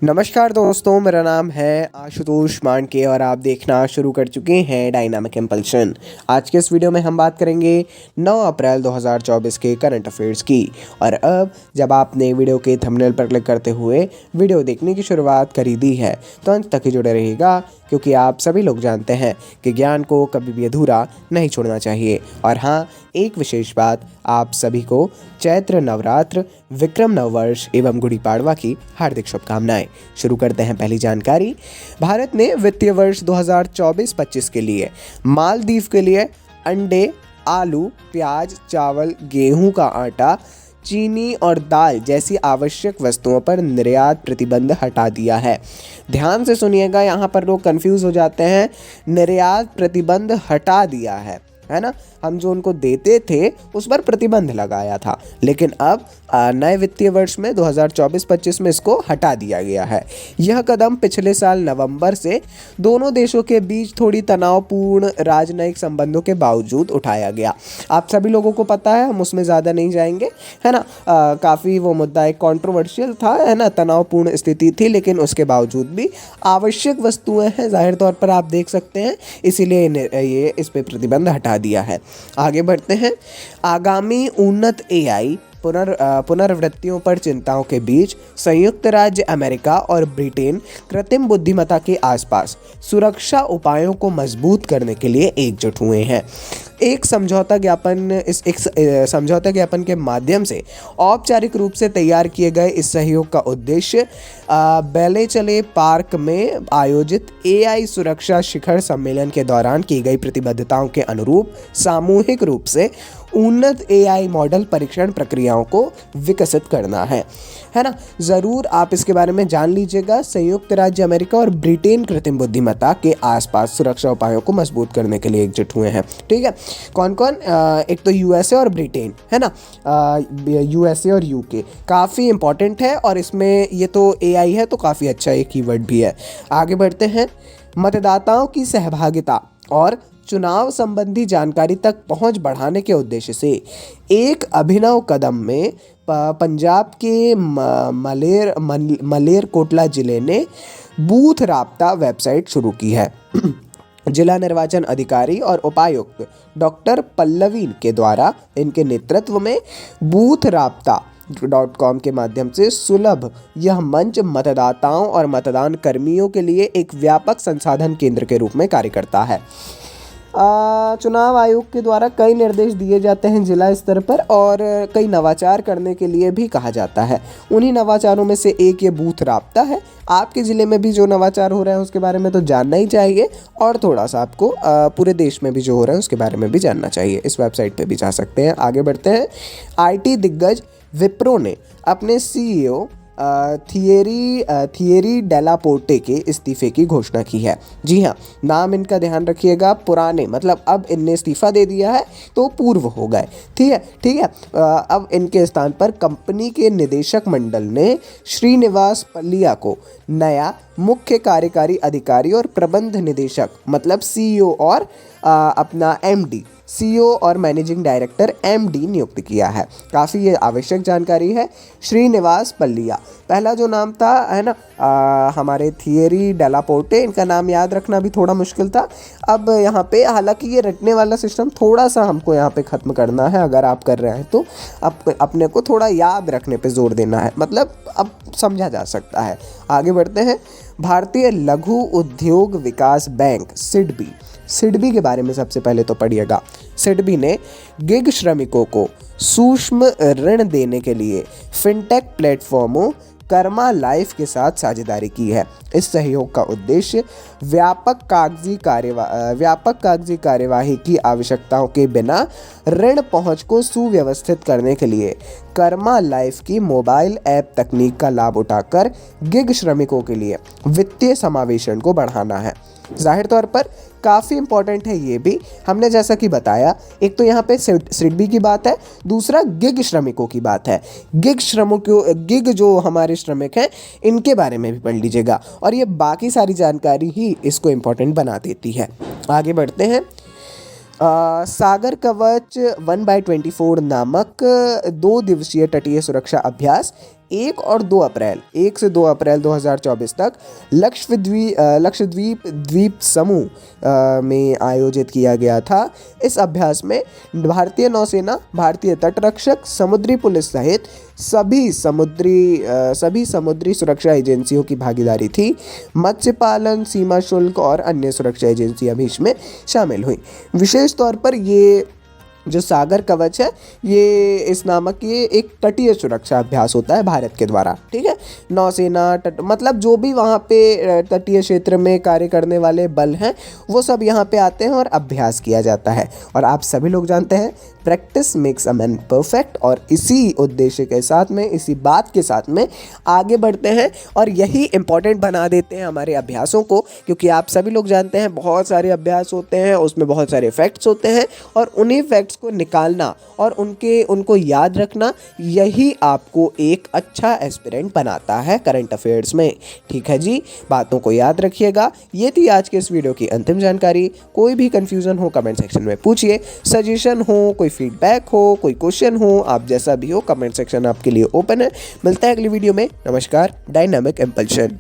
नमस्कार दोस्तों, मेरा नाम है आशुतोष मानके और आप देखना शुरू कर चुके हैं डायनामिक इम्पल्शन। आज के इस वीडियो में हम बात करेंगे 9 अप्रैल 2024 के करंट अफेयर्स की। और अब जब आपने वीडियो के थंबनेल पर क्लिक करते हुए वीडियो देखने की शुरुआत करी दी है तो अंत तक ही जुड़े रहिएगा, क्योंकि आप सभी लोग जानते हैं कि ज्ञान को कभी भी अधूरा नहीं छोड़ना चाहिए। और हाँ, एक विशेष बात, आप सभी को चैत्र नवरात्र, विक्रम नववर्ष एवं गुड़ी पाड़वा की हार्दिक शुभकामनाएं। शुरू करते हैं पहली जानकारी। भारत ने वित्तीय वर्ष 2024-25 के लिए मालदीव के लिए अंडे, आलू, प्याज, चावल, गेहूं का आटा, चीनी और दाल जैसी आवश्यक वस्तुओं पर निर्यात प्रतिबंध हटा दिया है। ध्यान से सुनिएगा, यहाँ पर लोग कंफ्यूज हो जाते हैं। निर्यात प्रतिबंध हटा दिया है ना। हम जो उनको देते थे उस पर प्रतिबंध लगाया था, लेकिन अब नए वित्तीय वर्ष में 2024-25 में इसको हटा दिया गया है। यह कदम पिछले साल नवंबर से दोनों देशों के बीच थोड़ी तनावपूर्ण राजनयिक संबंधों के बावजूद उठाया गया। आप सभी लोगों को पता है, हम उसमें ज़्यादा नहीं जाएंगे, है ना। काफ़ी वो मुद्दा एक कॉन्ट्रोवर्शियल था, है ना, तनावपूर्ण स्थिति थी, लेकिन उसके बावजूद भी आवश्यक वस्तुएं हैं, जाहिर तौर पर आप देख सकते हैं, इसीलिए ये इस पर प्रतिबंध हटा दिया है। आगे बढ़ते हैं। आगामी उन्नत एआई पुनर्वृत्तियों पर चिंताओं के बीच संयुक्त राज्य अमेरिका और ब्रिटेन कृत्रिम बुद्धिमत्ता के आसपास सुरक्षा उपायों को मजबूत करने के लिए एकजुट हुए हैं। एक समझौता ज्ञापन के माध्यम से औपचारिक रूप से तैयार किए गए इस सहयोग का उद्देश्य बेलेचले पार्क में आयोजित एआई सुरक्षा शिखर सम्मेलन के दौरान की गई प्रतिबद्धताओं के अनुरूप सामूहिक रूप से उन्नत एआई मॉडल परीक्षण प्रक्रियाओं को विकसित करना है ना। ज़रूर आप इसके बारे में जान लीजिएगा। संयुक्त राज्य अमेरिका और ब्रिटेन कृत्रिम बुद्धिमत्ता के आसपास सुरक्षा उपायों को मजबूत करने के लिए एकजुट हुए हैं। ठीक है, कौन कौन? एक तो यूएसए और ब्रिटेन, है ना। यूएसए और यूके काफ़ी इंपॉर्टेंट है, और इसमें ये तो एआई है तो काफ़ी अच्छा एक कीवर्ड भी है। आगे बढ़ते हैं। मतदाताओं की सहभागिता और चुनाव संबंधी जानकारी तक पहुंच बढ़ाने के उद्देश्य से एक अभिनव कदम में पंजाब के मलेरकोटला जिले ने बूथ राब्ता वेबसाइट शुरू की है। जिला निर्वाचन अधिकारी और उपायुक्त डॉक्टर पल्लवी के द्वारा इनके नेतृत्व में बूथ राब्ता .com के माध्यम से सुलभ यह मंच मतदाताओं और मतदान कर्मियों के लिए एक व्यापक संसाधन केंद्र के रूप में कार्य करता है। चुनाव आयोग के द्वारा कई निर्देश दिए जाते हैं जिला स्तर पर, और कई नवाचार करने के लिए भी कहा जाता है। उन्हीं नवाचारों में से एक ये बूथ राब्ता है। आपके ज़िले में भी जो नवाचार हो रहे हैं उसके बारे में तो जानना ही चाहिए, और थोड़ा सा आपको पूरे देश में भी जो हो रहा है उसके बारे में भी जानना चाहिए। इस वेबसाइट पे भी जा सकते हैं। आगे बढ़ते हैं। आईटी दिग्गज विप्रो ने अपने सीईओ थिएरी डेलापोर्टे के इस्तीफे की घोषणा की है। जी हाँ, नाम इनका ध्यान रखिएगा। पुराने मतलब अब इनने इस्तीफा दे दिया है तो पूर्व हो गए। ठीक है। अब इनके स्थान पर कंपनी के निदेशक मंडल ने श्रीनिवास पल्लिया को नया मुख्य कार्यकारी अधिकारी और प्रबंध निदेशक मतलब सीईओ और अपना एमडी, सीईओ और मैनेजिंग डायरेक्टर एमडी नियुक्त किया है। काफ़ी ये आवश्यक जानकारी है। श्रीनिवास पल्लिया पहला जो नाम था, है ना, हमारे थिएरी डेलापोर्टे, इनका नाम याद रखना भी थोड़ा मुश्किल था। अब यहाँ पे हालांकि ये रटने वाला सिस्टम थोड़ा सा हमको यहाँ पे ख़त्म करना है, अगर आप कर रहे हैं तो अपने को थोड़ा याद रखने पे जोर देना है, मतलब अब समझा जा सकता है। आगे बढ़ते हैं। भारतीय लघु उद्योग विकास बैंक सिडबी के बारे में सबसे पहले तो पढ़िएगा। सिडबी ने गिग श्रमिकों को सूक्ष्म ऋण देने के लिए फिनटेक प्लेटफॉर्मों कर्मा लाइफ के साथ साझेदारी की है। इस सहयोग का उद्देश्य व्यापक कागजी कार्यवाही की आवश्यकताओं के बिना ऋण पहुंच को सुव्यवस्थित करने के लिए कर्मा लाइफ की मोबाइल ऐप तकनीक का लाभ उठाकर गिग श्रमिकों के लिए वित्तीय समावेशन को बढ़ाना है। जाहिर तौर पर काफ़ी इंपॉर्टेंट है ये भी। हमने जैसा कि बताया, एक तो यहाँ पे सिडबी की बात है, दूसरा गिग श्रमिकों की बात है। गिग जो हमारे श्रमिक हैं इनके बारे में भी पढ़ लीजिएगा, और ये बाकी सारी जानकारी ही इसको इम्पोर्टेंट बना देती है। आगे बढ़ते हैं। सागर कवच 1/24 नामक 2 दिवसीय तटीय सुरक्षा अभ्यास 1 से 2 अप्रैल 2024 तक लक्षद्वीप द्वीप समूह में आयोजित किया गया था। इस अभ्यास में भारतीय नौसेना, भारतीय तटरक्षक, समुद्री पुलिस सहित सभी समुद्री सुरक्षा एजेंसियों की भागीदारी थी। मत्स्य पालन, सीमा शुल्क और अन्य सुरक्षा एजेंसियां भी इसमें शामिल हुई। विशेष तौर पर ये जो सागर कवच है, ये इस नामक ये एक तटीय सुरक्षा अभ्यास होता है भारत के द्वारा। ठीक है, नौसेना मतलब जो भी वहाँ पे तटीय क्षेत्र में कार्य करने वाले बल हैं वो सब यहाँ पे आते हैं और अभ्यास किया जाता है। और आप सभी लोग जानते हैं practice makes a man perfect, और इसी उद्देश्य के साथ में, इसी बात के साथ में आगे बढ़ते हैं और यही इम्पोर्टेंट बना देते हैं हमारे अभ्यासों को। क्योंकि आप सभी लोग जानते हैं बहुत सारे अभ्यास होते हैं, उसमें बहुत सारे फैक्ट्स होते हैं और उन्हीं फैक्ट्स को निकालना और उनको याद रखना, यही आपको एक अच्छा एस्पिरेंट बनाता है करंट अफेयर्स में। ठीक है जी, बातों को याद रखिएगा। ये थी आज के इस वीडियो की अंतिम जानकारी। कोई भी कंफ्यूजन हो कमेंट सेक्शन में पूछिए, सजेशन हो, कोई फीडबैक हो, कोई क्वेश्चन हो, आप जैसा भी हो, कमेंट सेक्शन आपके लिए ओपन है। मिलता है अगली वीडियो में। नमस्कार। Dynamic impulsion.